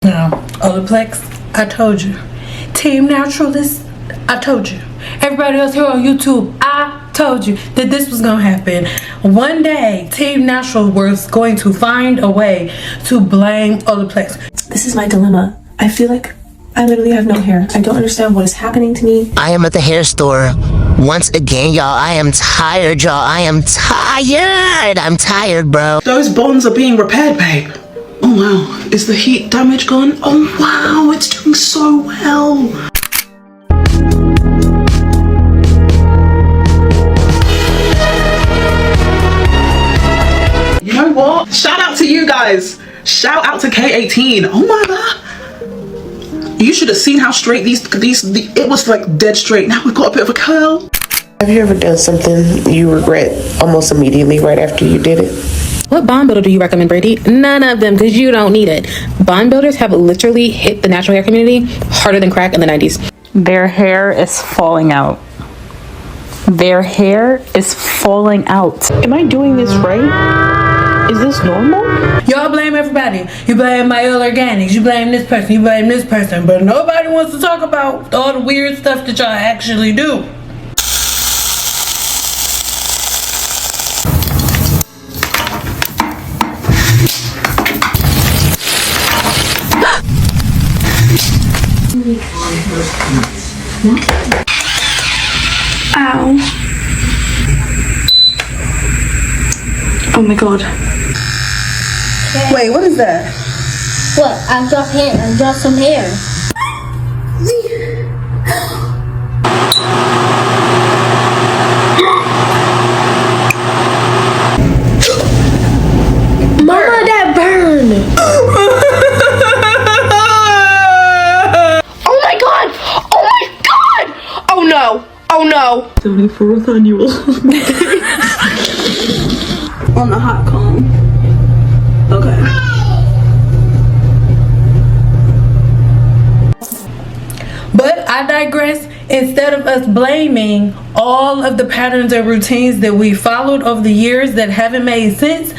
Now, Olaplex, I told you. Team Naturalist, I told you. Everybody else here on YouTube, I told you that this was gonna happen. One day, Team Natural was going to find a way to blame Olaplex. This is my dilemma. I feel like I literally have no hair. I don't understand what is happening to me. I am at the hair store. Once again, y'all, I am tired, y'all. I am tired. I'm tired, bro. Those bonds are being repaired, babe. Oh wow, is the heat damage gone? Oh wow, it's doing so well. You know what? Shout out to you guys. Shout out to K18. Oh my god. You should have seen how straight it was like dead straight. Now we've got a bit of a curl. Have you ever done something you regret almost immediately right after you did it? What bond builder do you recommend, Brady? None of them, because you don't need it. Bond builders have literally hit the natural hair community harder than crack in the 90s. Their hair is falling out. Their hair is falling out. Am I doing this right? Is this normal? Y'all blame everybody. You blame Mayola Organics, you blame this person, you blame this person, but nobody wants to talk about all the weird stuff that y'all actually do. Ow. Oh my god. Wait, what is that? What? I dropped hair. I dropped some hair. Mama, that burn! Oh my god! Oh my god! Oh no! Oh no! 74th annual. On the hot comb. Okay. But I digress. Instead of us blaming all of the patterns and routines that we followed over the years that haven't made sense,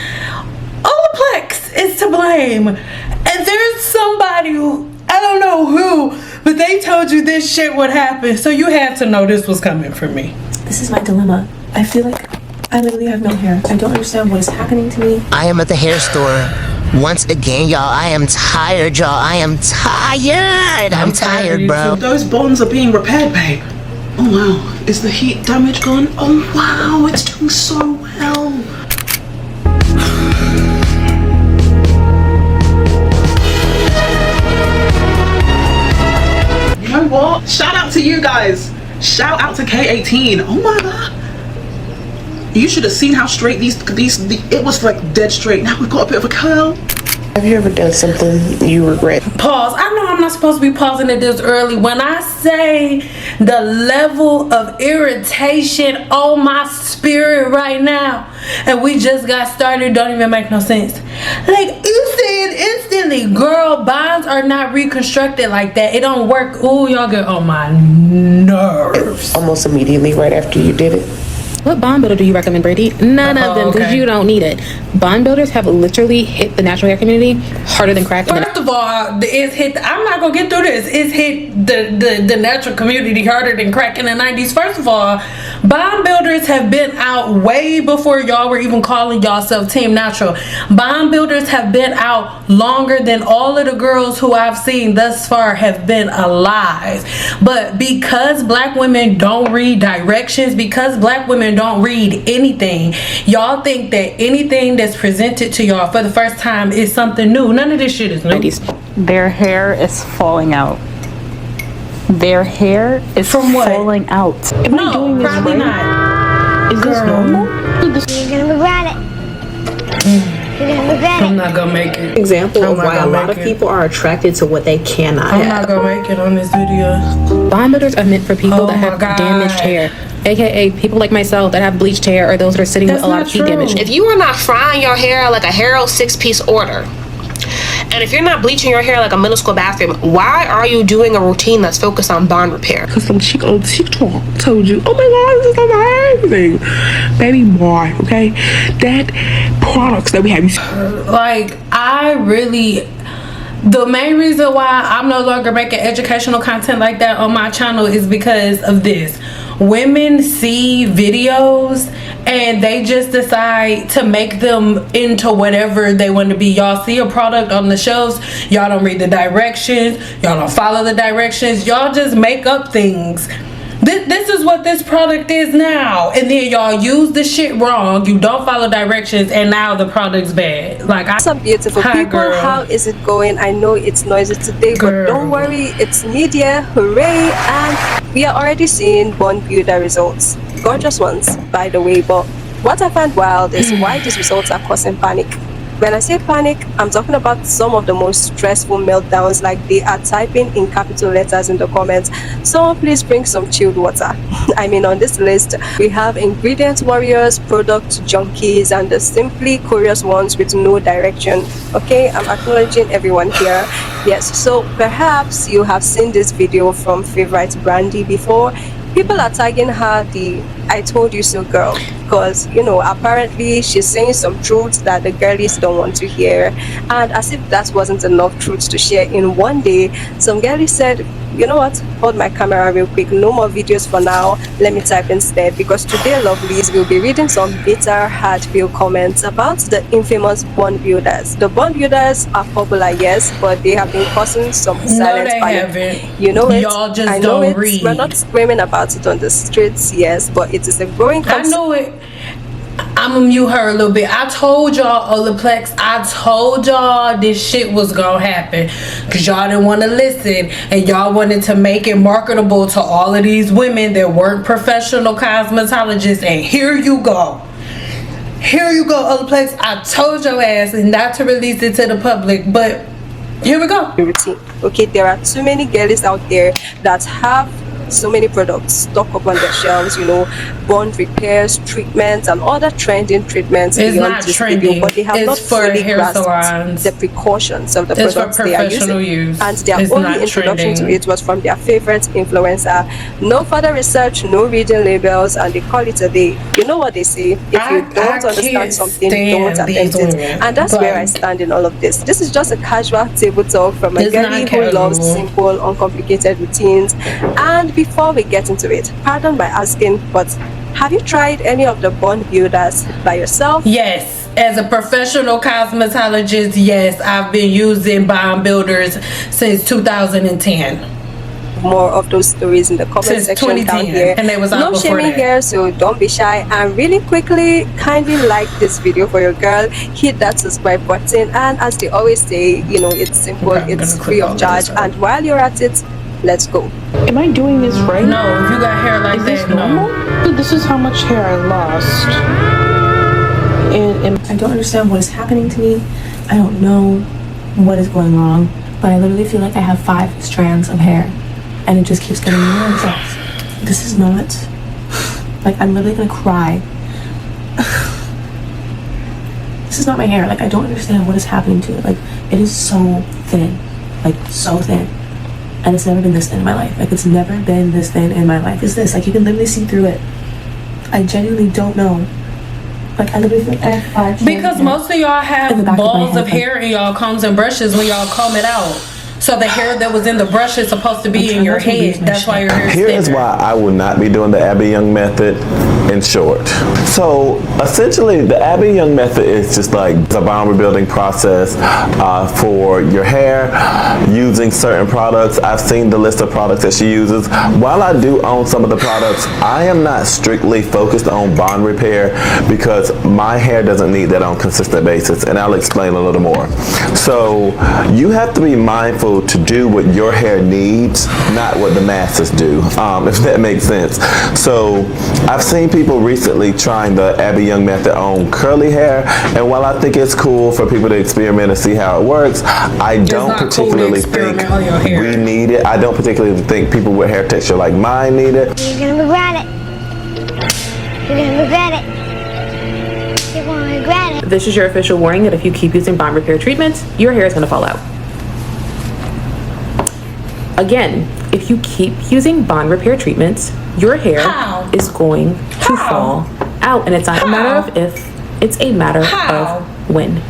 Olaplex is to blame. And there's somebody who, I don't know who, but they told you this shit would happen. So you had to know this was coming for me. This is my dilemma. I feel like I literally have no hair. I don't understand what is happening to me. I am at the hair store. Once again, y'all, I am tired, y'all. I am tired. I'm tired, bro. Those bonds are being repaired, babe. Oh wow, is the heat damage gone? Oh wow, it's doing so well. You know what? Shout out to you guys. Shout out to K18. Oh my god. You should have seen how straight it was like dead straight. Now we've got a bit of a curl. Have you ever done something you regret? Pause. I know I'm not supposed to be pausing it this early. When I say the level of irritation on my spirit right now, and we just got started, don't even make no sense. Like you said instantly, girl, bonds are not reconstructed like that. It don't work. Ooh, y'all get on my nerves. Almost immediately right after you did it? What bond builder do you recommend, Brady? None of them, because you don't need it. Bond builders have literally hit the natural hair community harder than crack. First of all, it's hit. I'm not gonna get through this. It's hit the natural community harder than crack in the 90s. First of all, bond builders have been out way before y'all were even calling yourself Team Natural. Bond builders have been out longer than all of the girls who I've seen thus far have been alive. But because black women don't read directions, because black women don't read anything, y'all think that anything that's presented to y'all for the first time is something new. None of this shit is new. Their hair is falling out. Their hair is From what? falling out. Am I doing this probably right? not. Is this normal? You're gonna regret it. You're gonna regret I'm it. not gonna make it. Example I'm of not why a gonna lot make of it. people are attracted to what they cannot I'm have. not gonna make it on this video. Bond builders are meant for people Oh that my have God. damaged hair, aka people like myself that have bleached hair or those that are sitting That's with a lot not of heat true. damage. If you are not frying your hair like a Harrow 6-piece order, and if you're not bleaching your hair like a middle school bathroom, why are you doing a routine that's focused on bond repair? Because some chick on TikTok told you, oh my god, this is amazing. Baby boy, okay? That products that we have. Like, I really, The main reason why I'm no longer making educational content like that on my channel is because of this. Women see videos and they just decide to make them into whatever they want to be. Y'all see a product on the shelves, y'all don't read the directions, y'all don't follow the directions, y'all just make up things. This is what this product is now, and then y'all use the shit wrong, you don't follow directions, and now the product's bad. Like, What's up, beautiful Hi, people? girl. How is it going? I know it's noisy today, Girl. but don't worry, it's media, hooray, and we are already seeing bond builder results. Gorgeous ones, by the way, but what I find wild is why these results are causing panic. When I say panic, I'm talking about some of the most stressful meltdowns, like they are typing in capital letters in the comments, "Someone please bring some chilled water." I mean, on this list, we have ingredient warriors, product junkies, and the simply curious ones with no direction. Okay, I'm acknowledging everyone here. Yes, so perhaps you have seen this video from favorite Brandy before. People are tagging her the "I told you so" girl, because, you know, apparently she's saying some truths that the girlies don't want to hear, and as if that wasn't enough truths to share in one day, some girlies said, "You know what, hold my camera real quick, no more videos for now, let me type instead," because today, lovelies, we'll be reading some bitter heart-filled comments about the infamous bond builders. The bond builders are popular, yes, but they have been causing some silent they panic. haven't. You know it. Y'all just I know don't it. read. We're not screaming about it on the streets, yes, but it is a growing I know it. I'm gonna mute her a little bit. I told y'all, Olaplex, I told y'all this shit was gonna happen, because y'all didn't want to listen, and y'all wanted to make it marketable to all of these women that weren't professional cosmetologists, and here you go. Here you go, Olaplex. I told your ass not to release it to the public, but here we go. routine. Okay, there are too many girlies out there that have so many products stock up on their shelves, you know, bond repairs, treatments, and other trending treatments It's beyond not this trending. video, but they have It's not for fully hair grasped salons. the precautions of the It's for products they are professional using. use. And their It's only not introduction trending. to it was from their favorite influencer. No further research, no reading labels, and they call it a day. You know what they say, if I you don't understand can't something, stand don't these attempt it. women. And that's where I Like, stand in all of this. This is just a casual table talk from a It's girlie not who loves casual. simple, uncomplicated routines. And before we get into it, pardon my asking, but have you tried any of the bond builders by yourself? Yes, as a professional cosmetologist, yes, I've been using bond builders since 2010. More of those stories in the comment Since section down 2010, here. and they was out No before shaming that. here, so don't be shy. And really quickly, kindly like this video for your girl, hit that subscribe button, and as they always say, you know, it's simple, Okay, I'm it's gonna free click of all charge, this out. and while you're at it, let's go. Am I doing this right? No, if you got hair like Is this that, normal? no. This is how much hair I lost. And I don't understand what is happening to me. I don't know what is going wrong, but I literally feel like I have 5 strands of hair, and it just keeps getting worse. This is not, like, I'm literally gonna cry. This is not my hair. Like, I don't understand what is happening to it. Like, it is so thin, like, so thin. And it's never been this thin in my life. Like, it's never been this thin in my life. It's this, like, you can literally see through it. I genuinely don't know. Like, I literally feel like I have 5 strands Because of hair. most of y'all In the have back of my balls head, of like- hair in y'all combs and brushes when y'all comb it out. So the hair that was in the brush is supposed to be in your head. That's why your hair is Here is thinner. why I will not be doing the Abby Young method in short. So essentially the Abby Young method is just like a bond rebuilding process for your hair using certain products. I've seen the list of products that she uses. While I do own some of the products, I am not strictly focused on bond repair because my hair doesn't need that on a consistent basis, and I'll explain a little more. So you have to be mindful to do what your hair needs, not what the masses do, if that makes sense. So I've seen people recently trying the Abby Young method on curly hair, and while I think it's cool for people to experiment and see how it works, I don't not cool to particularly think experiment on your hair. we need it. I don't particularly think people with hair texture like mine need it. You're gonna regret it. You're gonna regret it. You're gonna regret it. This is your official warning that if you keep using bond repair treatments, your hair is going to fall out. Again, if you keep using bond repair treatments, your hair How? is going to How? fall out. And it's not a matter How? of if, it's a matter How? of when.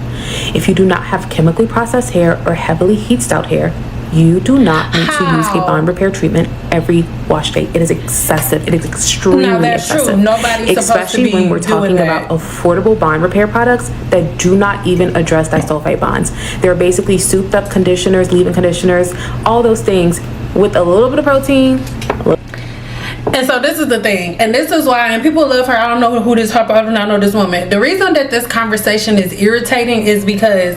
If you do not have chemically processed hair or heavily heat styled hair, you do not need to use a bond repair treatment every wash day. It is excessive. It is extremely excessive. True. Nobody's especially supposed to be when we're talking about affordable bond repair products that do not even address disulfide bonds. They're basically souped up conditioners, leave-in conditioners, all those things with a little bit of protein. And so this is the thing, and this is why, and people love her. I don't know who this her, I do not know this woman. The reason that this conversation is irritating is because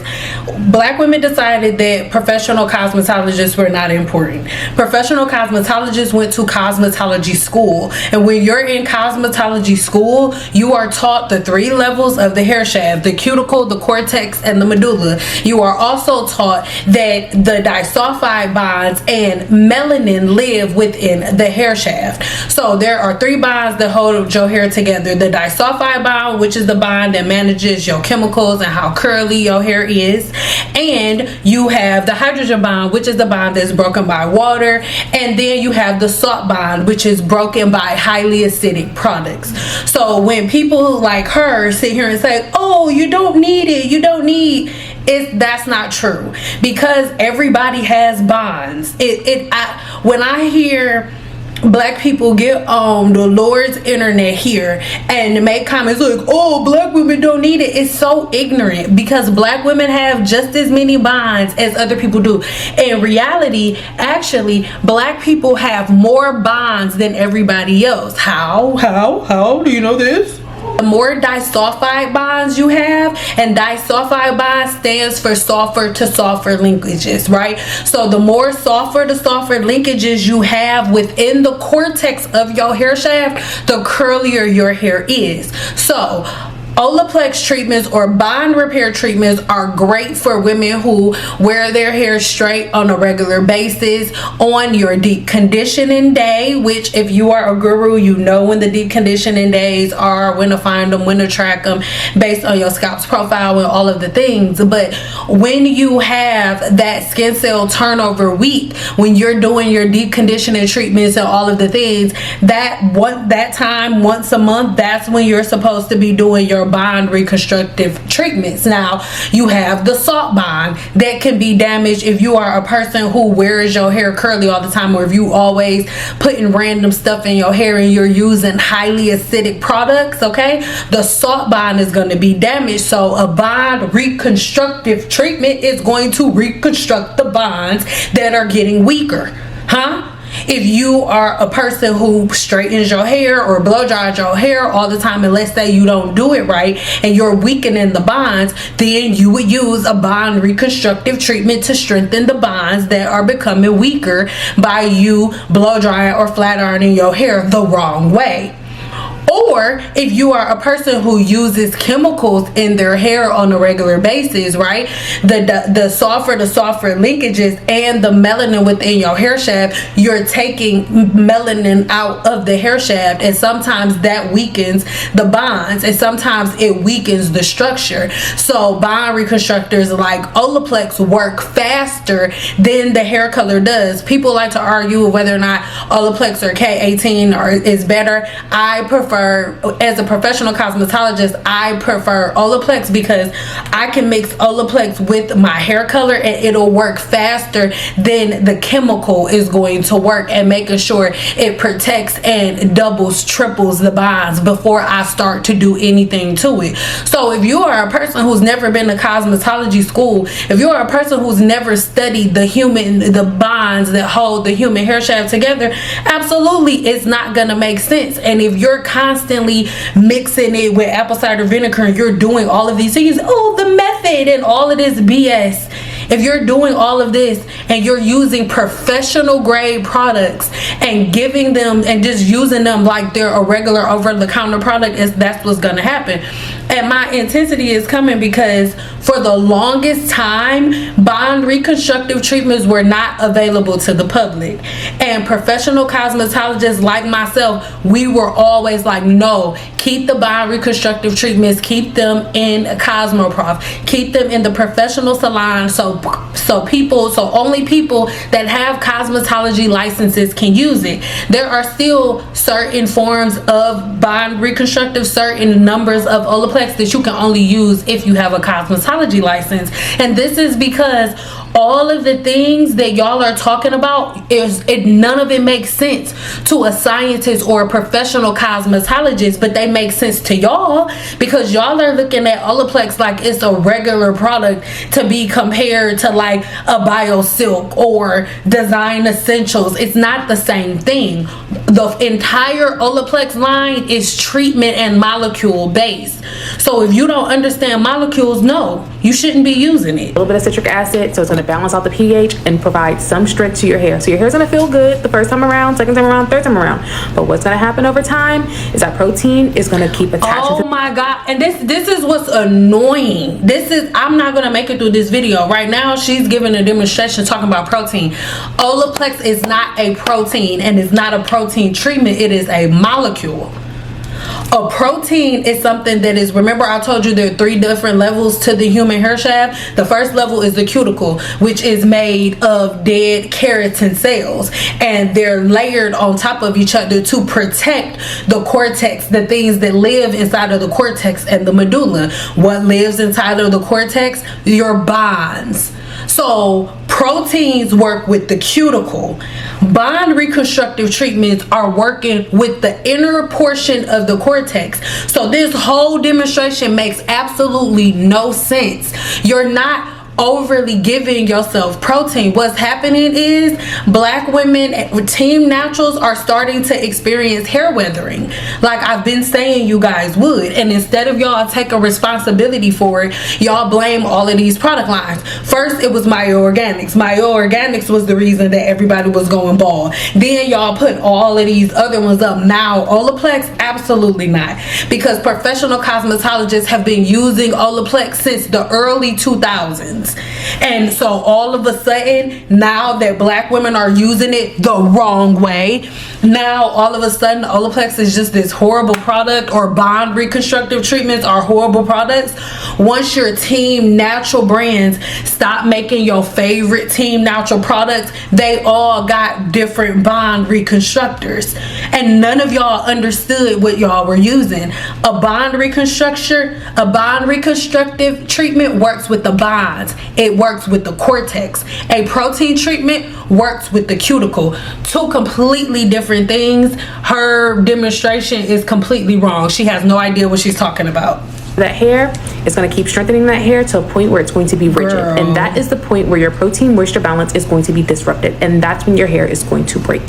black women decided that professional cosmetologists were not important. Professional cosmetologists went to cosmetology school, and when you're in cosmetology school, you are taught the 3 levels of the hair shaft: the cuticle, the cortex, and the medulla. You are also taught that the disulfide bonds and melanin live within the hair shaft. So there are 3 bonds that hold your hair together: the disulfide bond, which is the bond that manages your chemicals and how curly your hair is, and you have the hydrogen bond, which is the bond that's broken by water, and then you have the salt bond, which is broken by highly acidic products. So when people like her sit here and say, oh, you don't need it, you don't need that's not true, because everybody has bonds. When I hear black people get on the Lord's internet here and make comments like, oh, black women don't need it, it's so ignorant, because black women have just as many bonds as other people do. In reality, actually, black people have more bonds than everybody else. How do you know this? The more disulfide bonds you have, and disulfide bond stands for sulfur to sulfur linkages, right? So the more sulfur to sulfur linkages you have within the cortex of your hair shaft, the curlier your hair is. So Olaplex treatments or bond repair treatments are great for women who wear their hair straight on a regular basis on your deep conditioning day, which if you are a guru, you know when the deep conditioning days are, when to find them, when to track them based on your scalp's profile and all of the things. But when you have that skin cell turnover week, when you're doing your deep conditioning treatments and all of the things, that time once a month, that's when you're supposed to be doing your bond reconstructive treatments. Now you have the salt bond that can be damaged if you are a person who wears your hair curly all the time, or if you always putting random stuff in your hair and you're using highly acidic products. Okay, the salt bond is going to be damaged, so a bond reconstructive treatment is going to reconstruct the bonds that are getting weaker. If you are a person who straightens your hair or blow dries your hair all the time, and let's say you don't do it right and you're weakening the bonds, then you would use a bond reconstructive treatment to strengthen the bonds that are becoming weaker by you blow drying or flat ironing your hair the wrong way. Or if you are a person who uses chemicals in their hair on a regular basis, right? The sulfur to sulfur linkages and the melanin within your hair shaft, you're taking melanin out of the hair shaft, and sometimes that weakens the bonds, and sometimes it weakens the structure. So bond reconstructors like Olaplex work faster than the hair color does. People like to argue whether or not Olaplex or K18 is better. I prefer, as a professional cosmetologist, I prefer Olaplex because I can mix Olaplex with my hair color and it'll work faster than the chemical is going to work, and making sure it protects and doubles, triples the bonds before I start to do anything to it. So if you are a person who's never been to cosmetology school, if you are a person who's never studied the bonds that hold the human hair shaft together, absolutely it's not gonna make sense. And if you're constantly mixing it with apple cider vinegar and you're doing all of these things, oh, the method and all of this BS, if you're doing all of this and you're using professional grade products and giving them and just using them like they're a regular over-the-counter product, that's what's gonna happen. And my intensity is coming because for the longest time, bond reconstructive treatments were not available to the public, and professional cosmetologists like myself, we were always like, no, keep the bond reconstructive treatments, keep them in Cosmoprof, keep them in the professional salon, so only people that have cosmetology licenses can use it. There are still certain forms of bond reconstructive, certain numbers of Olaplex Olaplex that you can only use if you have a cosmetology license. And this is because all of the things that y'all are talking about, none of it makes sense to a scientist or a professional cosmetologist, but they make sense to y'all because y'all are looking at Olaplex like it's a regular product to be compared to like a BioSilk or Design Essentials. It's not the same thing. The entire Olaplex line is treatment and molecule based. So if you don't understand molecules, no, you shouldn't be using it. A little bit of citric acid, so it's going to balance out the pH and provide some strength to your hair. So your hair's going to feel good the first time around, second time around, third time around. But what's going to happen over time is that protein is going to keep attaching. Oh my God. And this is what's annoying. I'm not going to make it through this video. Right now, she's giving a demonstration talking about protein. Olaplex is not a protein and it's not a protein treatment. It is a molecule. A protein is something that is, remember I told you there are 3 different levels to the human hair shaft. The first level is the cuticle, which is made of dead keratin cells, and they're layered on top of each other to protect the cortex, the things that live inside of the cortex and the medulla. What lives inside of the cortex? Your bonds. So proteins work with the cuticle. Bond reconstructive treatments are working with the inner portion of the cortex. So this whole demonstration makes absolutely no sense. You're not overly giving yourself protein. What's happening is black women with Team Naturals are starting to experience hair weathering, like I've been saying you guys would. And instead of y'all taking responsibility for it, y'all blame all of these product lines. First it was Myo Organics. Myo Organics was the reason that everybody was going bald. Then y'all put all of these other ones up. Now Olaplex, absolutely not, because professional cosmetologists have been using Olaplex since the early 2000s. And so all of a sudden, now that black women are using it the wrong way, now all of a sudden Olaplex is just this horrible product, or bond reconstructive treatments are horrible products. Once your Team Natural brands stop making your favorite Team Natural products, they all got different bond reconstructors, and none of y'all understood what y'all were using. A bond reconstructive treatment works with the bonds. It works with the cortex. A protein treatment works with the cuticle. 2 completely different things. Her demonstration is completely wrong. She has no idea what she's talking about. That hair is going to keep strengthening that hair to a point where it's going to be rigid. Girl. And that is the point where your protein moisture balance is going to be disrupted, and that's when your hair is going to break.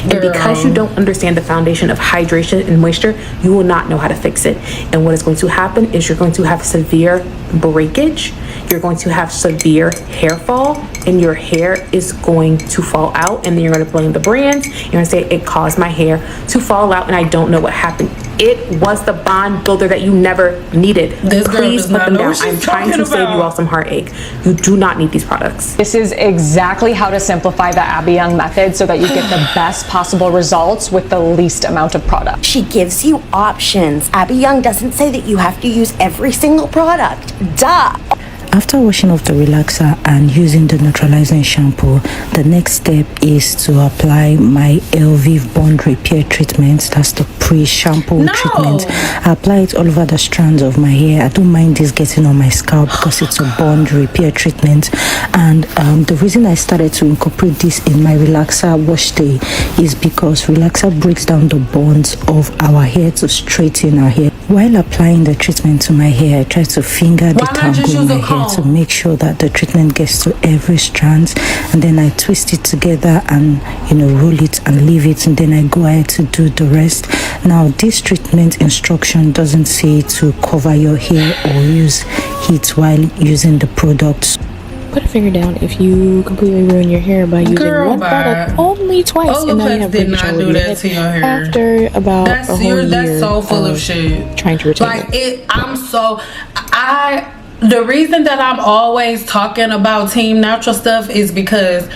And because you don't understand the foundation of hydration and moisture, you will not know how to fix it. And what is going to happen is you're going to have severe breakage, you're going to have severe hair fall, and your hair is going to fall out. And then you're going to blame the brands. You're going to say, it caused my hair to fall out and I don't know what happened. It was the bond builder that you never needed. Please put them down. I'm trying to save you all some heartache. You do not need these products. This is exactly how to simplify the Abby Young method so that you get the best possible results with the least amount of product. She gives you options. Abby Young doesn't say that you have to use every single product. Duh! After washing off the relaxer and using the neutralizing shampoo, the next step is to apply my Elvive Bond Repair treatment. That's the pre-shampoo treatment. I apply it all over the strands of my hair. I don't mind this getting on my scalp because it's a bond repair treatment. And the reason I started to incorporate this in my relaxer wash day is because relaxer breaks down the bonds of our hair to straighten our hair. While applying the treatment to my hair, I try to finger detangle my hair to make sure that the treatment gets to every strand, and then I twist it together and roll it and leave it, and then I go ahead to do the rest. Now this treatment instruction doesn't say to cover your hair or use heat while using the products. Put a finger down if you completely ruin your hair by using one product only twice, and now you have did not do that to your hair. After about a whole year, that's so full of shit. Trying to retain it. The reason that I'm always talking about Team Natural stuff is because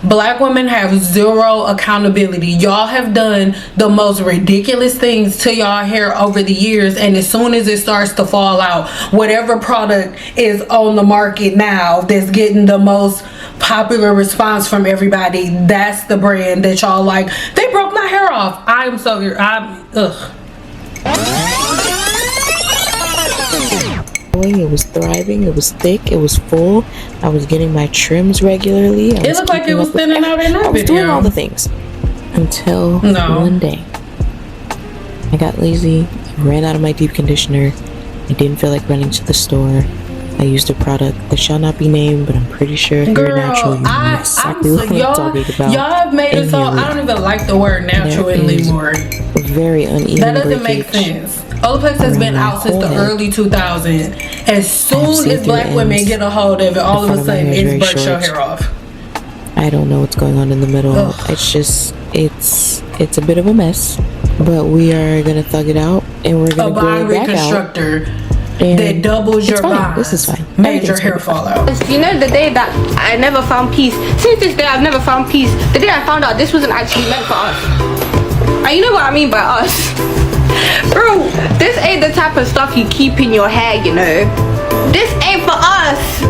black women have zero accountability. Y'all have done the most ridiculous things to y'all hair over the years, and as soon as it starts to fall out, whatever product is on the market now that's getting the most popular response from everybody, that's the brand that y'all like. They broke my hair off. growing, it was thriving, it was thick, it was full. I was getting my trims regularly. It looked like it was thinning out in that I was video. doing all the things until one day I got lazy, ran out of my deep conditioner. I didn't feel like running to the store. I used a product that shall not be named, but I'm pretty sure if you're natural, you know exactly what I'm talking about. Y'all have made it so I don't even like the word natural anymore. Very uneven. That doesn't make sense. Olaplex has been out since the early 2000s. As soon as black women get a hold of it, all of a sudden it's burnt your hair off. I don't know what's going on in the middle. It's just, it's a bit of a mess, but we are gonna thug it out and we're gonna grow it back out. That doubles your bond. This is fine. Made your hair fall out. You know, the day that I never found peace, since this day I've never found peace, the day I found out this wasn't actually meant for us. And you know what I mean by us? Bro, this ain't the type of stuff you keep in your hair, you know. This ain't for us.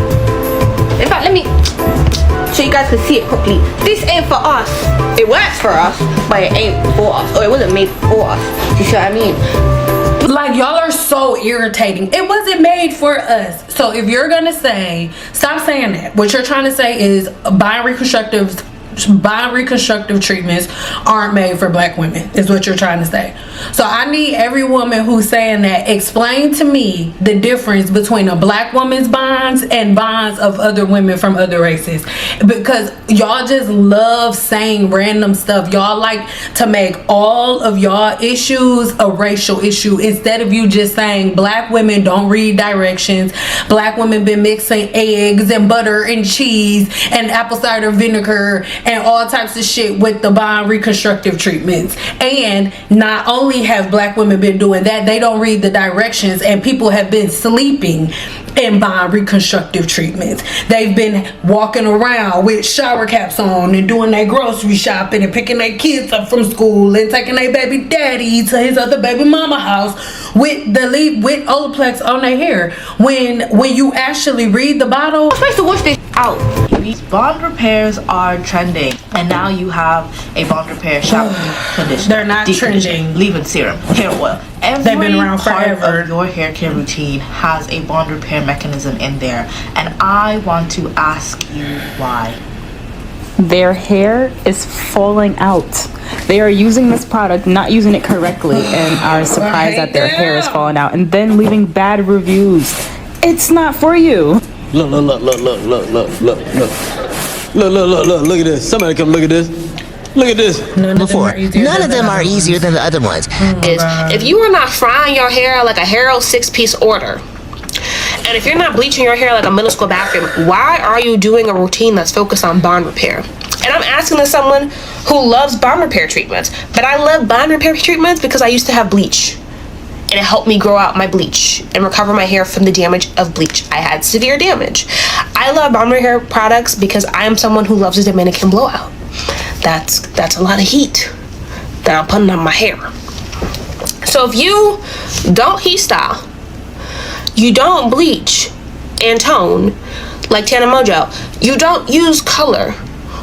In fact, let me, so you guys can see it properly. This ain't for us. It works for us, but it ain't for us. Or it wasn't made for us. You see what I mean? Like, y'all are so irritating. It wasn't made for us. So if you're gonna say, stop saying that. What you're trying to say is buying reconstructive treatments aren't made for black women, is what you're trying to say. So I need every woman who's saying that, explain to me the difference between a black woman's bonds and bonds of other women from other races, because y'all just love saying random stuff. Y'all like to make all of y'all issues a racial issue instead of you just saying black women don't read directions, black women been mixing eggs and butter and cheese and apple cider vinegar and all types of shit with the bond reconstructive treatments. And not only have black women been doing that, they don't read the directions, and people have been sleeping in bond reconstructive treatments. They've been walking around with shower caps on and doing their grocery shopping and picking their kids up from school and taking their baby daddy to his other baby mama house with Olaplex on their hair. When you actually read the bottle, I'm supposed to wash this out. These bond repairs are trending, and now you have a bond repair shampoo, conditioner. They're not deep conditioner, trending. leave-in serum, hair oil. They've been around forever. Part of your hair care routine has a bond repair mechanism in there, and I want to ask you why. Their hair is falling out. They are using this product, not using it correctly, and are surprised that their hair is falling out, and then leaving bad reviews. It's not for you. Look at this. Somebody come look at this. Look at this. None of them are easier than the other ones. If you are not frying your hair like a Harrow 6-piece order, and if you're not bleaching your hair like a middle school bathroom, why are you doing a routine that's focused on bond repair? And I'm asking as someone who loves bond repair treatments, but I love bond repair treatments because I used to have bleach. And it helped me grow out my bleach and recover my hair from the damage of bleach. I had severe damage. I love bond repair products because I am someone who loves a Dominican blowout. That's a lot of heat that I'm putting on my hair. So if you don't heat style, you don't bleach and tone like Tana Mojo, you don't use color,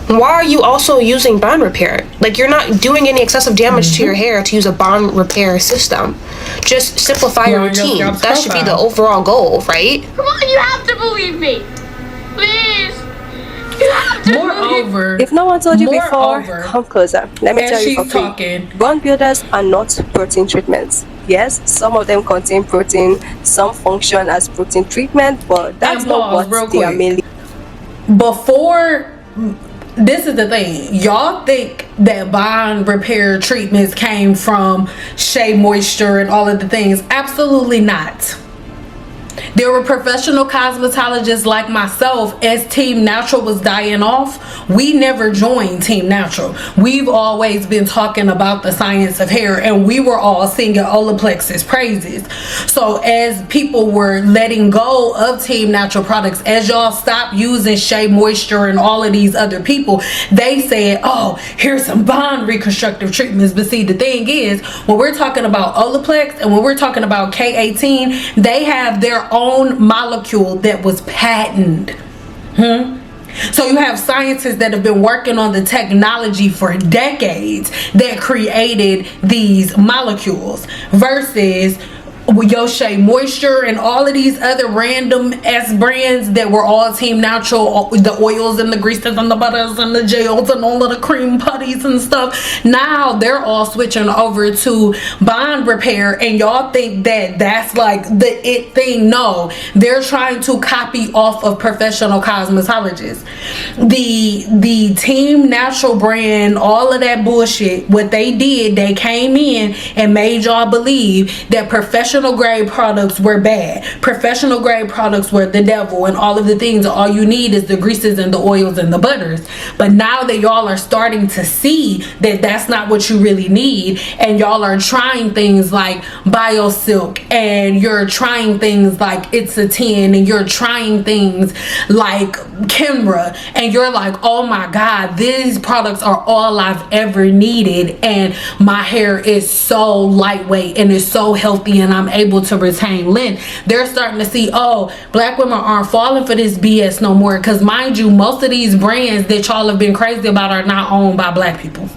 why are you also using bond repair? Like, you're not doing any excessive damage to your hair to use a bond repair system. Just simplify your routine. That should be the overall goal, right? Come on, you have to believe me. Please. You have to Moreover, if no one told you before, come closer. Let me tell you for free. Bond builders are not protein treatments. Yes, some of them contain protein, some function as protein treatment, but that's not what they are mainly. This is the thing. Y'all think that bond repair treatments came from Shea Moisture and all of the things. Absolutely not. There were professional cosmetologists like myself. As Team Natural was dying off, we never joined Team Natural. We've always been talking about the science of hair, and we were all singing Olaplex's praises. So as people were letting go of Team Natural products, as y'all stopped using Shea Moisture and all of these other people, they said, oh, here's some bond reconstructive treatments. But see, the thing is, when we're talking about Olaplex and when we're talking about K18, they have their own molecule that was patented. So you have scientists that have been working on the technology for decades that created these molecules, versus Shea Moisture and all of these other random ass brands that were all Team Natural, the oils and the greases and the butters and the gels and all of the cream putties and stuff, now they're all switching over to bond repair, and y'all think that that's like the it thing. No, they're trying to copy off of professional cosmetologists. The Team Natural brand, all of that bullshit, what they did, they came in and made y'all believe that professional grade products were bad, professional grade products were the devil, and all of the things. All you need is the greases and the oils and the butters. But now that y'all are starting to see that that's not what you really need, and y'all are trying things like BioSilk, and you're trying things like It's a 10, and you're trying things like Kenra, and you're like, oh my god, these products are all I've ever needed, and my hair is so lightweight and it's so healthy, and I'm able to retain length. They're starting to see, oh, black women aren't falling for this BS no more, because mind you, most of these brands that y'all have been crazy about are not owned by black people.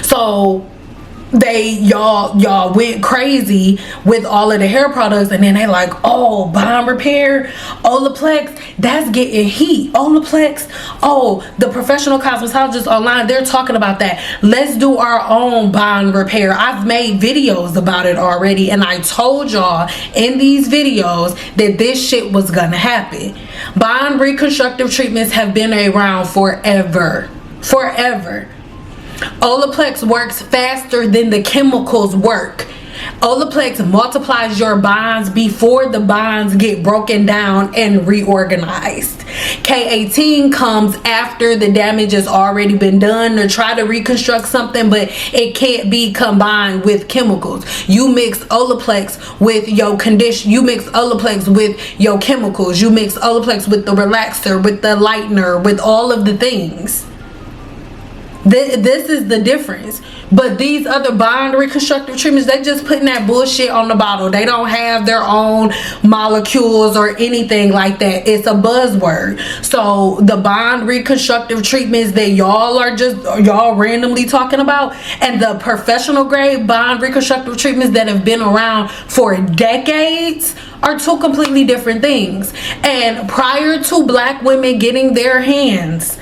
So y'all went crazy with all of the hair products, and then they like, oh, bond repair, Olaplex, that's getting heat. Olaplex, oh, the professional cosmetologists online, they're talking about that. Let's do our own bond repair. I've made videos about it already, and I told y'all in these videos that this shit was gonna happen. Bond reconstructive treatments have been around forever. Olaplex works faster than the chemicals work. Olaplex multiplies your bonds before the bonds get broken down and reorganized. K18 comes after the damage has already been done to try to reconstruct something, but it can't be combined with chemicals. You mix Olaplex with your condition, you mix Olaplex with your chemicals, you mix Olaplex with the relaxer, with the lightener, with all of the things. This is the difference. But these other bond reconstructive treatments, they just putting that bullshit on the bottle. They don't have their own molecules or anything like that. It's a buzzword. So the bond reconstructive treatments that y'all randomly talking about, and the professional grade bond reconstructive treatments that have been around for decades, are two completely different things. And prior to black women getting their hands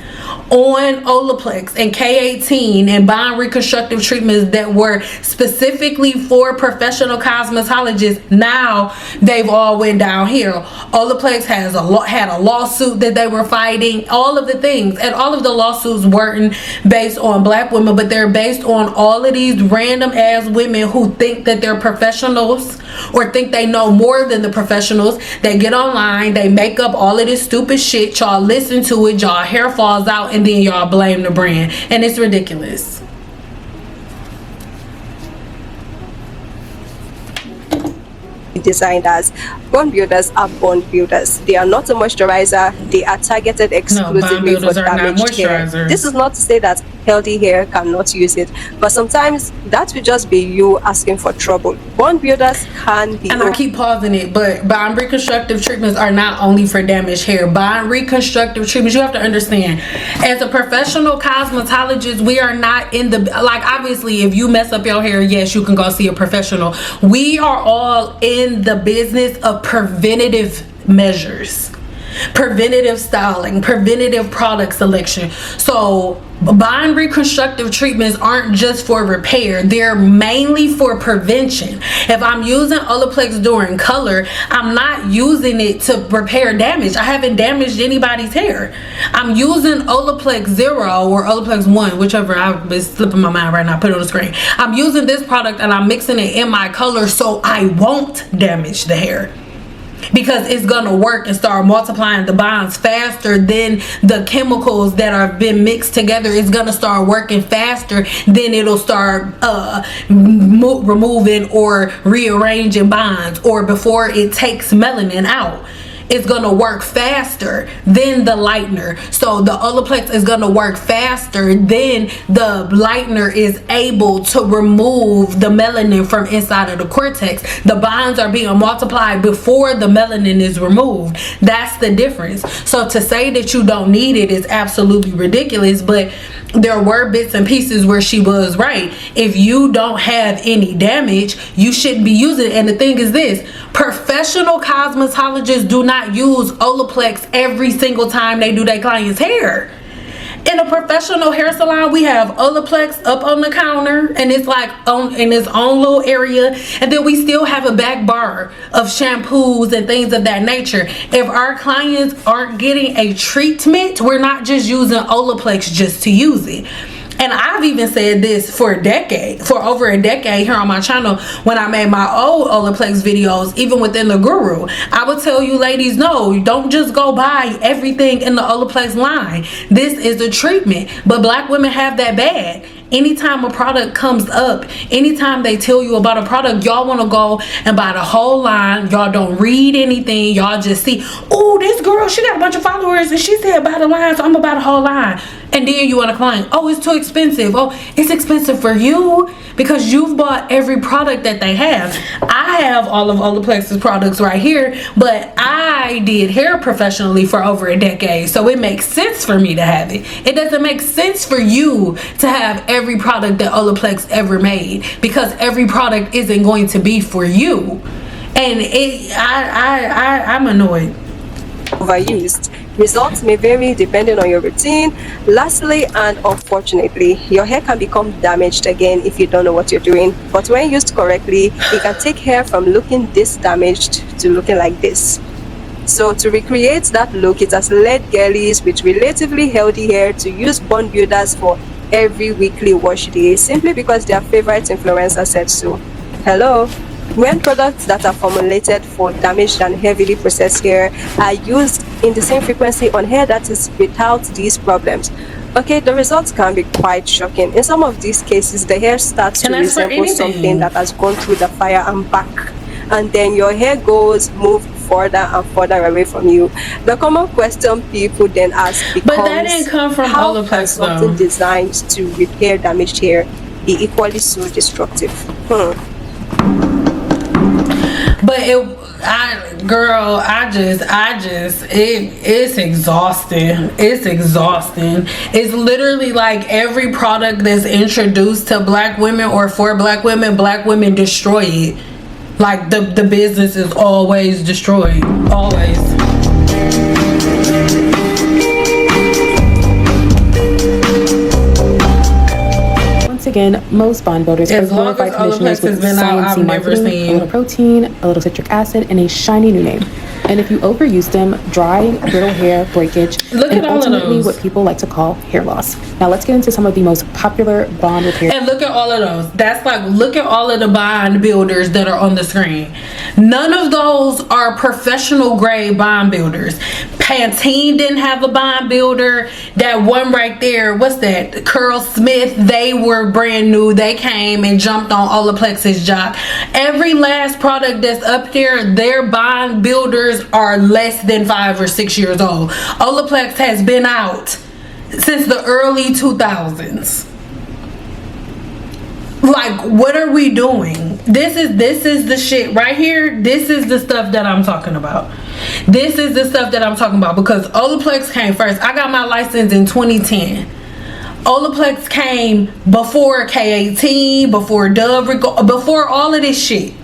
on Olaplex and K18 and bond reconstructive treatments that were specifically for professional cosmetologists, now they've all went downhill. Olaplex had a lawsuit that they were fighting, all of the things, and all of the lawsuits weren't based on black women, but they're based on all of these random ass women who think that they're professionals or think they know more than the professionals. They get online, they make up all of this stupid shit, y'all listen to it, y'all hair falls out, and then y'all blame the brand, and it's ridiculous. Designed as bond builders are bond builders. They are not a moisturizer. They are targeted exclusively for damaged hair. This is not to say that healthy hair cannot use it, but sometimes that will just be you asking for trouble. Bond builders can be, and I keep pausing it, but bond reconstructive treatments are not only for damaged hair. Bond reconstructive treatments, you have to understand, as a professional cosmetologist, we are not in the, like, obviously if you mess up your hair, yes, you can go see a professional. We are all in the business of preventative measures, preventative styling, preventative product selection. So bond reconstructive treatments aren't just for repair, they're mainly for prevention. If I'm using Olaplex during color, I'm not using it to repair damage. I haven't damaged anybody's hair. I'm using Olaplex 0 or Olaplex 1, whichever, it's slipping my mind right now, put it on the screen. I'm using this product and I'm mixing it in my color so I won't damage the hair, because it's gonna work and start multiplying the bonds faster than the chemicals that have been mixed together. It's gonna start working faster than it'll start removing or rearranging bonds, or before it takes melanin out. is gonna work faster than the lightener. So the Olaplex is gonna work faster than the lightener is able to remove the melanin from inside of the cortex. The bonds are being multiplied before the melanin is removed. That's the difference. So to say that you don't need it is absolutely ridiculous, but there were bits and pieces where she was right. If you don't have any damage, you shouldn't be using it. And the thing is this, professional cosmetologists do not use Olaplex every single time they do their client's hair. In a professional hair salon, we have Olaplex up on the counter, and it's like in its own little area, and then we still have a back bar of shampoos and things of that nature. If our clients aren't getting a treatment, we're not just using Olaplex just to use it. And I've even said this for over a decade here on my channel when I made my old Olaplex videos, even within the Guru. I would tell you ladies, no, don't just go buy everything in the Olaplex line. This is a treatment, but black women have that bad. Anytime a product comes up, anytime they tell you about a product, y'all want to go and buy the whole line. Y'all don't read anything. Y'all just see, oh, this girl, she got a bunch of followers and she said buy the line, so I'm gonna buy the whole line. And then you want to claim, oh, it's too expensive. Oh, it's expensive for you because you've bought every product that they have. I have all of Olaplex's products right here, but I did hair professionally for over a decade, so it makes sense for me to have it. It doesn't make sense for you to have every product that Olaplex ever made, because every product isn't going to be for you. And I'm annoyed. Overused. Results may vary depending on your routine. Lastly, and unfortunately, your hair can become damaged again if you don't know what you're doing. But when used correctly, it can take hair from looking this damaged to looking like this. So to recreate that look, it has led girlies with relatively healthy hair to use bond builders for every weekly wash day, simply because their favorite influencer said so. Hello? When products that are formulated for damaged and heavily processed hair are used in the same frequency on hair that is without these problems, okay, the results can be quite shocking. In some of these cases, the hair starts to resemble something that has gone through the fire and back, and then your hair move further and further away from you. The common question people then ask becomes, but that didn't come from how can something designed to repair damaged hair be equally so destructive? But it's exhausting. It's exhausting. It's literally like every product that's introduced to black women or for black women destroy it. Like the business is always destroyed. Always. Again, most bond builders are glorified conditioners with sciencey marketing, a little protein, a little citric acid, and a shiny new name. And if you overuse them, dry, brittle hair, breakage, and ultimately what people like to call hair loss. Now let's get into some of the most popular bond repair. And look at all of those. That's like, look at all of the bond builders that are on the screen. None of those are professional grade bond builders. Pantene didn't have a bond builder. That one right there, what's that? Curl Smith, they were brand new. They came and jumped on Olaplex's jock. Every last product that's up there, their bond builders are less than 5 or 6 years old. Olaplex has been out since the early 2000s. Like, what are we doing? This is the shit right here. This is the stuff that I'm talking about. This is the stuff that I'm talking about, because Olaplex came first. I got my license in 2010. Olaplex came before K18, before Dove, before all of this shit.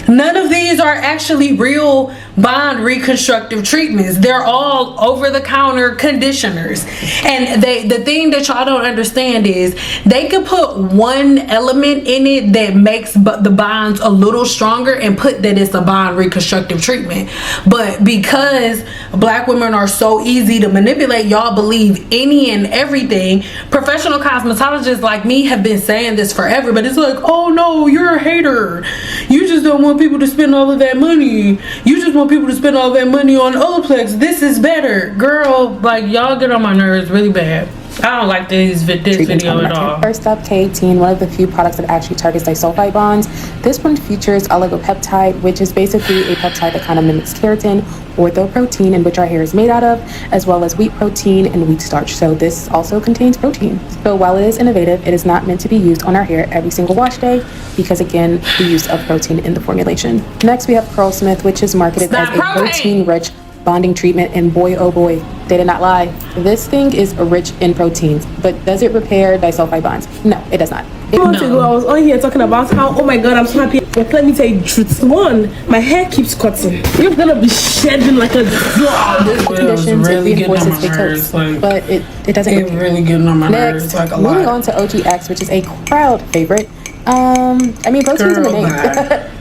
None of these are actually real bond reconstructive treatments. They're all over-the-counter conditioners. And the thing that y'all don't understand is they could put one element in it that makes the bonds a little stronger and put that it's a bond reconstructive treatment. But because black women are so easy to manipulate, y'all believe any and everything. Professional cosmetologists like me have been saying this forever, but it's like, oh no, you're a hater. You just don't want people to spend all of that money. You just want people to spend all that money on Olaplex. This is better. Girl, like, y'all get on my nerves really bad. I don't like this video at all. First up, K18, one of the few products that actually targets disulfide bonds. This one features oligopeptide, which is basically a peptide that kind of mimics keratin, orthoprotein, in which our hair is made out of, as well as wheat protein and wheat starch. So this also contains protein. So while it is innovative, it is not meant to be used on our hair every single wash day because, again, the use of protein in the formulation. Next, we have Curlsmith, which is marketed as a protein-rich bonding treatment, and boy, oh boy, they did not lie. This thing is rich in proteins, but does it repair disulfide bonds? No, it does not. Months ago, I was on here talking about how, oh my god, I'm so happy. But let me tell you the truth. One, my hair keeps cutting. You're gonna be shedding like a dog. Conditions, really it reinforces fake hurts, but it doesn't. It really getting on my nerves, like a moving lot. on to OGX, which is a crowd favorite. I mean, protein's in the name.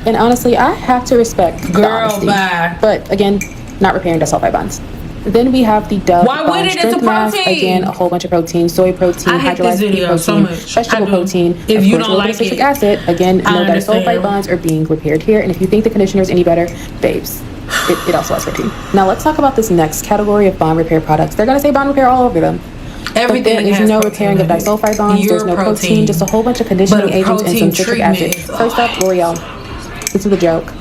And honestly, I have to respect the honesty. But again, not repairing disulfide bonds. Then we have the Dove Bond Strength Mask. Again, a whole bunch of protein, soy protein, hydrolyzed pea protein, vegetable protein. If you don't like citric it, acid, again, no understand. disulfide bonds are being repaired here. And if you think the conditioner is any better, babes, it also has protein. Now let's talk about this next category of bond repair products. They're gonna say bond repair all over them. Everything but there is has no protein repairing of in it. disulfide bonds. There's no protein, just a whole bunch of conditioning agents and some citric acid. First up, L'Oreal. This is a joke.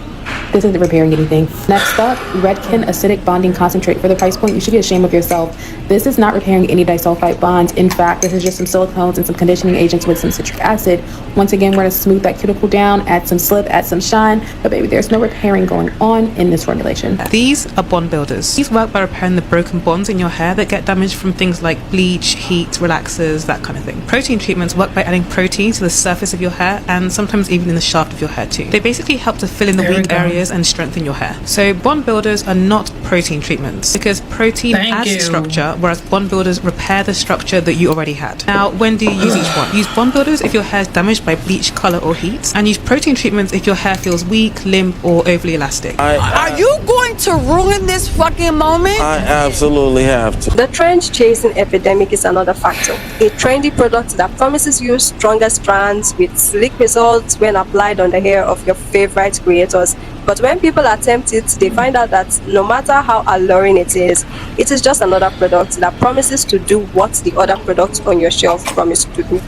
This isn't repairing anything. Next up, Redken Acidic Bonding Concentrate. For the price point, you should be ashamed of yourself. This is not repairing any disulfide bonds. In fact, this is just some silicones and some conditioning agents with some citric acid. Once again, we're gonna smooth that cuticle down, add some slip, add some shine. But baby, there's no repairing going on in this formulation. These are bond builders. These work by repairing the broken bonds in your hair that get damaged from things like bleach, heat, relaxers, that kind of thing. Protein treatments work by adding protein to the surface of your hair and sometimes even in the shaft of your hair too. They basically help to fill in the weak areas and strengthen your hair. So bond builders are not protein treatments because protein adds structure, whereas bond builders repair the structure that you already had. Now, when do you use each one? Use bond builders if your hair is damaged by bleach, color, or heat, and use protein treatments if your hair feels weak, limp, or overly elastic. Are you going to ruin this fucking moment? I absolutely have to. The trend chasing epidemic is another factor. A trendy product that promises you stronger strands with sleek results when applied on the hair of your favorite creators. But when people attempt it, they find out that no matter how alluring it is just another product that promises to do what the other products on your shelf promise to do.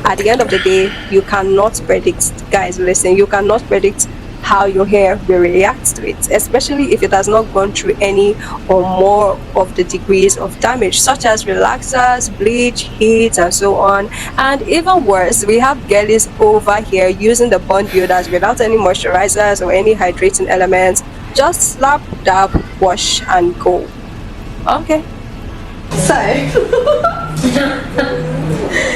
At the end of the day, you cannot predict, guys, listen, you cannot predict how your hair will react to it, especially if it has not gone through any or more of the degrees of damage, such as relaxers, bleach, heat, and so on. And even worse, we have girlies over here using the bond builders without any moisturizers or any hydrating elements. Just slap, dab, wash, and go. Okay. So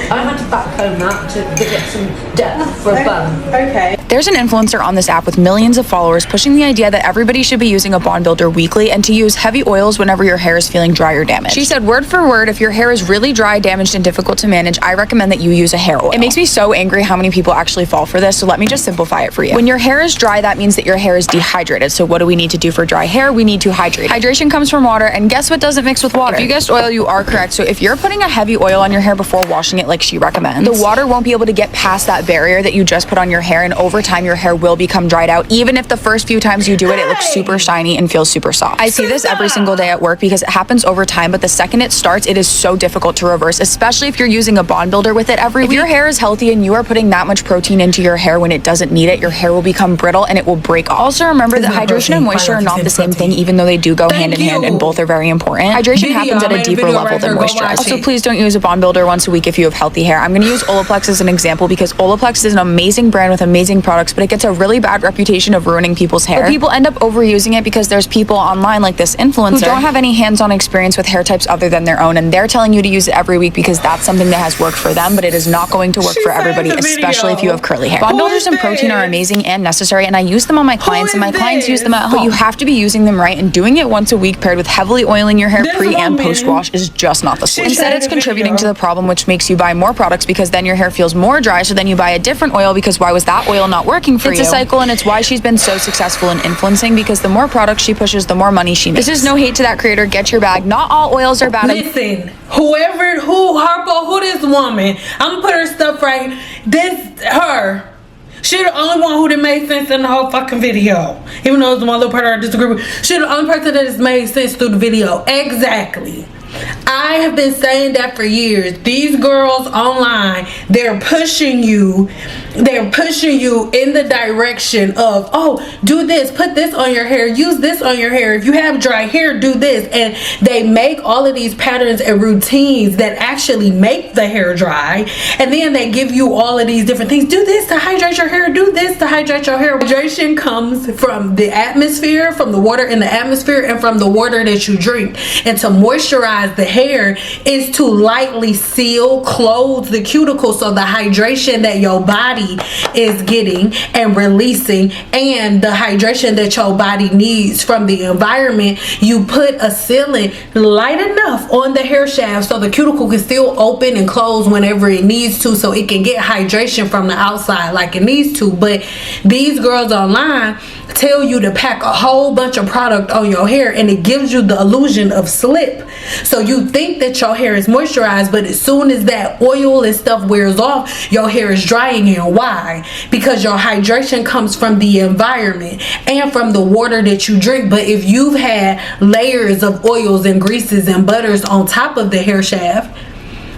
I had to backcomb that to get some depth for a bun. Okay. There's an influencer on this app with millions of followers pushing the idea that everybody should be using a bond builder weekly and to use heavy oils whenever your hair is feeling dry or damaged. She said, word for word, if your hair is really dry, damaged, and difficult to manage, I recommend that you use a hair oil. It makes me so angry how many people actually fall for this, so let me just simplify it for you. When your hair is dry, that means that your hair is dehydrated. So what do we need to do for dry hair? We need to hydrate. Hydration comes from water, and guess what doesn't mix with water? If you guessed oil, you are correct. So if you're putting a heavy oil on your hair before washing it like she recommends, the water won't be able to get past that barrier that you just put on your hair, and over time your hair will become dried out. Even if the first few times you do it, it looks super shiny and feels super soft. I see this every single day at work because it happens over time, but the second it starts, it is so difficult to reverse, especially if you're using a bond builder with it every week. If your hair is healthy and you are putting that much protein into your hair when it doesn't need it, your hair will become brittle and it will break off. Also remember that hydration and moisture are not the same thing, even though they do go hand in hand and both are very important. Hydration happens at a deeper level than moisturize. Also, please don't use a bond builder once a week if you have healthy hair. I'm going to use Olaplex as an example because Olaplex is an amazing brand with amazing products, but it gets a really bad reputation of ruining people's hair. But people end up overusing it because there's people online like this influencer who don't have any hands-on experience with hair types other than their own, and they're telling you to use it every week because that's something that has worked for them, but it is not going to work for everybody, especially if you have curly hair. Bond builders and protein are amazing and necessary, and I use them on my clients, and my clients use them at home. But you have to be using them right, and doing it once a week paired with heavily oiling your hair pre and post wash is just not the solution. Instead, it's contributing to the problem, which makes you buy more products because then your hair feels more dry, so then you buy a different oil because why was that oil not working for you? It's a cycle, and it's why she's been so successful in influencing, because the more products she pushes, the more money she makes. This is no hate to that creator. Get your bag. Not all oils are bad. Listen, who this woman, I'm gonna put her stuff right. Her. She the only one who done made sense in the whole fucking video. Even though it's the one little part I disagree with. She the only person that has made sense through the video. Exactly. I have been saying that for years. These girls online, they're pushing you in the direction of, oh, do this, put this on your hair, use this on your hair. If you have dry hair, do this. And they make all of these patterns and routines that actually make the hair dry. And then they give you all of these different things. Do this to hydrate your hair, do this to hydrate your hair. Hydration comes from the atmosphere, from the water in the atmosphere, and from the water that you drink. And to moisturize the hair is to lightly seal, close the cuticle, so the hydration that your body is getting and releasing, and the hydration that your body needs from the environment, you put a sealant light enough on the hair shaft so the cuticle can still open and close whenever it needs to, so it can get hydration from the outside like it needs to. But these girls online tell you to pack a whole bunch of product on your hair, and it gives you the illusion of slip. So you think that your hair is moisturized, but as soon as that oil and stuff wears off, your hair is drying again. Why? Because your hydration comes from the environment and from the water that you drink. But if you've had layers of oils and greases and butters on top of the hair shaft,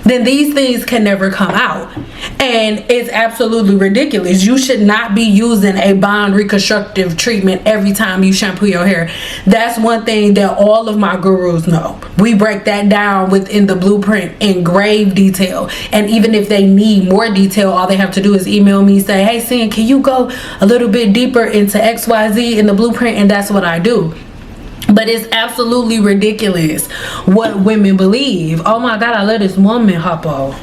then these things can never come out. And it's absolutely ridiculous. You should not be using a bond reconstructive treatment every time you shampoo your hair. That's one thing that all of my gurus know. We break that down within the blueprint in grave detail. And even if they need more detail, all they have to do is email me, say, hey, Cyn, can you go a little bit deeper into XYZ in the blueprint? And that's what I do. But it's absolutely ridiculous what women believe. Oh my God, I let this woman hop on.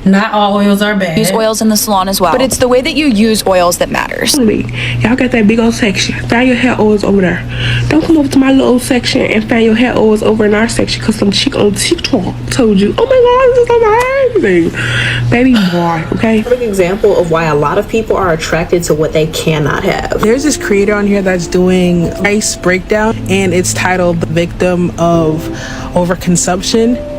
Not all oils are bad. Use oils in the salon as well. But it's the way that you use oils that matters. Y'all got that big old section. Find your hair oils over there. Don't come over to my little section and find your hair oils over in our section because some chick on TikTok told you, oh my God, this is amazing. Baby boy, okay? Perfect example of why a lot of people are attracted to what they cannot have. There's this creator on here that's doing price breakdown, and it's titled The Victim of Overconsumption.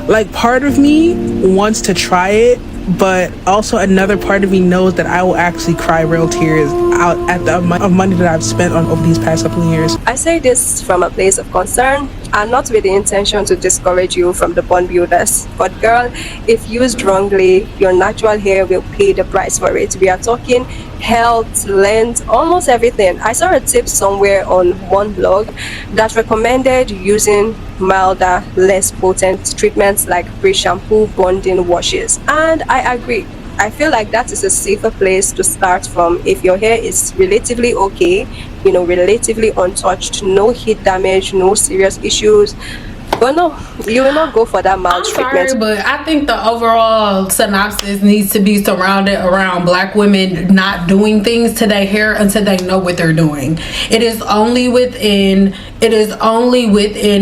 Like, part of me wants to try it, but also another part of me knows that I will actually cry real tears out at the amount of money that I've spent on over these past couple of years. I say this from a place of concern and not with the intention to discourage you from the bond builders. But girl, if used wrongly, your natural hair will pay the price for it. We are talking health, length, almost everything. I saw a tip somewhere on one blog that recommended using milder, less potent treatments like pre-shampoo bonding washes, and I agree. I feel like that is a safer place to start from if your hair is relatively okay, you know, relatively untouched, no heat damage, no serious issues. But no, you will not go for that mild treatment. Sorry, but I think the overall synopsis needs to be surrounded around Black women not doing things to their hair until they know what they're doing. It is only within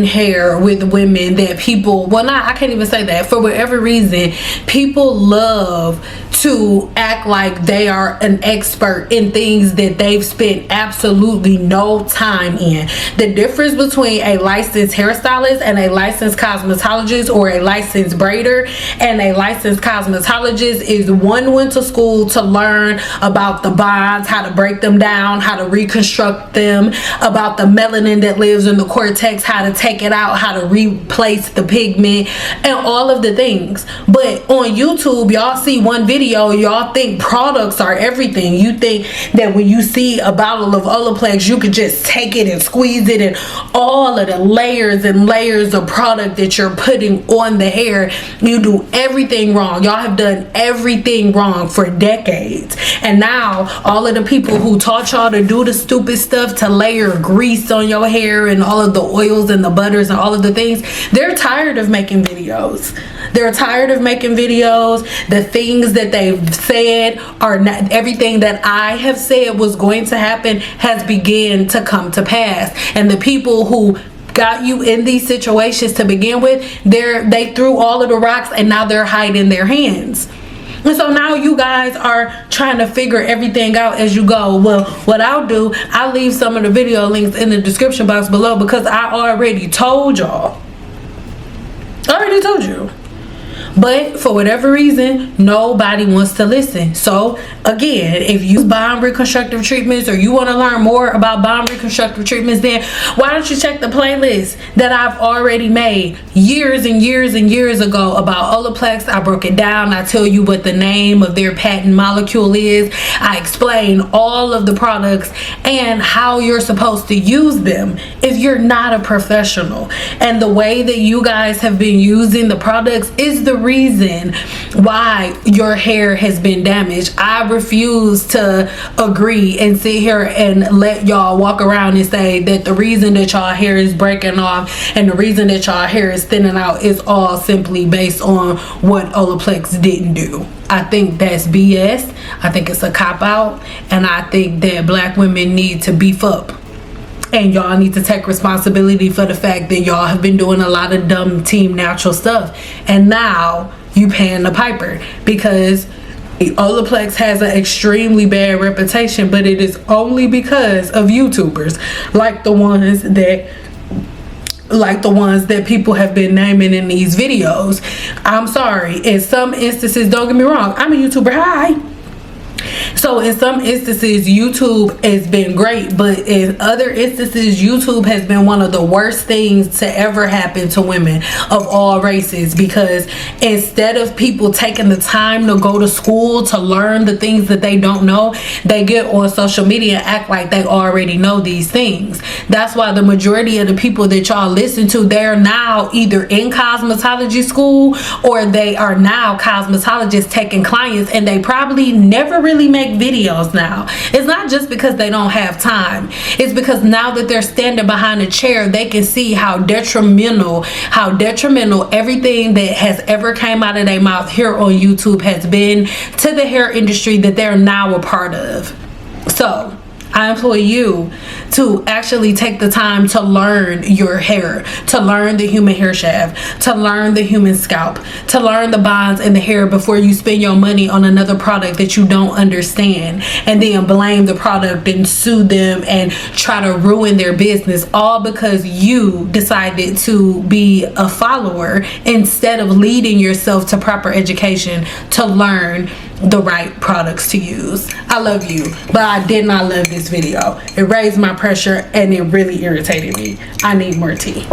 hair with women that people, well, not, I can't even say that, for whatever reason, people love to act like they are an expert in things that they've spent absolutely no time in. The difference between a licensed hairstylist and a licensed cosmetologist, or a licensed braider and a licensed cosmetologist, is one went to school to learn about the bonds, how to break them down, how to reconstruct them, about the melanin that lives in the cortex, how to take it out, how to replace the pigment, and all of the things. But on YouTube, y'all see one video, y'all think products are everything. You think that when you see a bottle of Olaplex, you could just take it and squeeze it, and all of the layers and layers of product that you're putting on the hair, you do everything wrong. Y'all have done everything wrong for decades, and now all of the people who taught y'all to do the stupid stuff, to layer grease on your hair and all of the oils and the butters and all of the things, they're tired of making videos. They're tired of making videos. The things that they've said are not, everything that I have said was going to happen has begun to come to pass. And the people who got you in these situations to begin with, they threw all of the rocks, and now they're hiding their hands. And so now you guys are trying to figure everything out as you go. Well, what I'll do, I'll leave some of the video links in the description box below, because I already told y'all. I already told you. But for whatever reason, nobody wants to listen. So again, if you use bond reconstructive treatments or you want to learn more about bond reconstructive treatments, then why don't you check the playlist that I've already made years and years and years ago about Olaplex. I broke it down. I tell you what the name of their patent molecule is. I explain all of the products and how you're supposed to use them if you're not a professional. And the way that you guys have been using the products is the reason why your hair has been damaged. I refuse to agree and sit here and let y'all walk around and say that the reason that y'all hair is breaking off and the reason that y'all hair is thinning out is all simply based on what Olaplex didn't do. I think that's BS. I think it's a cop-out, and I think that black women need to beef up. And y'all need to take responsibility for the fact that y'all have been doing a lot of dumb Team Natural stuff. And now you paying the piper, because Olaplex has an extremely bad reputation, but it is only because of YouTubers like the ones that people have been naming in these videos. I'm sorry, in some instances, don't get me wrong, I'm a YouTuber, hi. So in some instances, YouTube has been great, but in other instances, YouTube has been one of the worst things to ever happen to women of all races, because instead of people taking the time to go to school to learn the things that they don't know, they get on social media and act like they already know these things. That's why the majority of the people that y'all listen to, they're now either in cosmetology school or they are now cosmetologists taking clients, and they probably never really make videos now. It's not just because they don't have time. It's because now that they're standing behind a chair, they can see how detrimental everything that has ever came out of their mouth here on YouTube has been to the hair industry that they're now a part of. So I implore you to actually take the time to learn your hair, to learn the human hair shaft, to learn the human scalp, to learn the bonds in the hair before you spend your money on another product that you don't understand, and then blame the product and sue them and try to ruin their business, all because you decided to be a follower instead of leading yourself to proper education to learn the right products to use. I love you, but I did not love this video. It raised my pressure and it really irritated me. I need more tea.